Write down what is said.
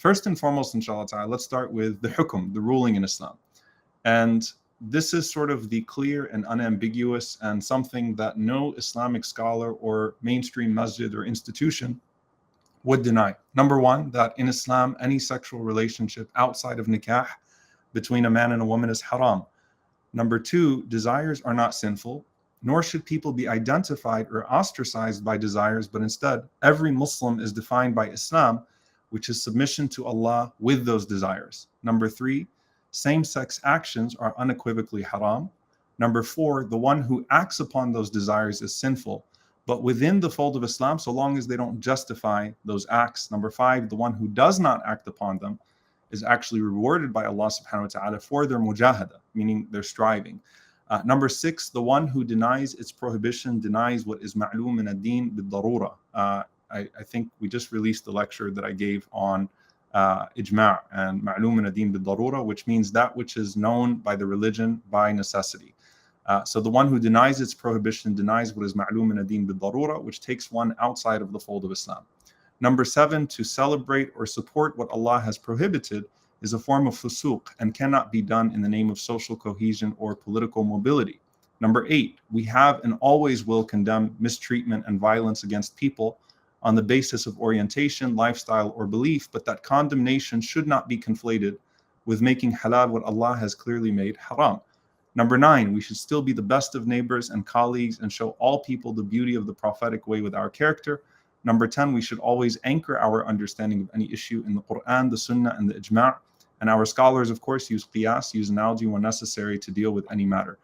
First and foremost, inshallah ta'ala, let's start with the hukum, the ruling in Islam. And this is sort of the clear and unambiguous and something that no Islamic scholar or mainstream masjid or institution would deny. Number one, that in Islam, any sexual relationship outside of nikah between a man and a woman is haram. Number two, desires are not sinful, nor should people be identified or ostracized by desires, but instead, every Muslim is defined by Islam, which is submission to Allah with those desires. Number three, same-sex actions are unequivocally haram. Number four, the one who acts upon those desires is sinful, but within the fold of Islam, so long as they don't justify those acts. Number five, the one who does not act upon them is actually rewarded by Allah subhanahu wa ta'ala for their mujahada, meaning their striving. Number six, the one who denies its prohibition denies what is ma'loom min ad-din bid-darura. I think we just released the lecture that I gave on ijma' and ma'loom min ad-din bid-darura, which means that which is known by the religion by necessity. So the one who denies its prohibition denies what is ma'loom min ad-din bid-darura, which takes one outside of the fold of Islam. Number seven, to celebrate or support what Allah has prohibited is a form of fusuq and cannot be done in the name of social cohesion or political mobility. Number eight, we have and always will condemn mistreatment and violence against people on the basis of orientation, lifestyle, or belief, but that condemnation should not be conflated with making halal what Allah has clearly made haram. Number nine, we should still be the best of neighbors and colleagues and show all people the beauty of the prophetic way with our character. Number 10, we should always anchor our understanding of any issue in the Quran, the Sunnah, and the Ijma'. And our scholars, of course, use qiyas, use analogy when necessary to deal with any matter.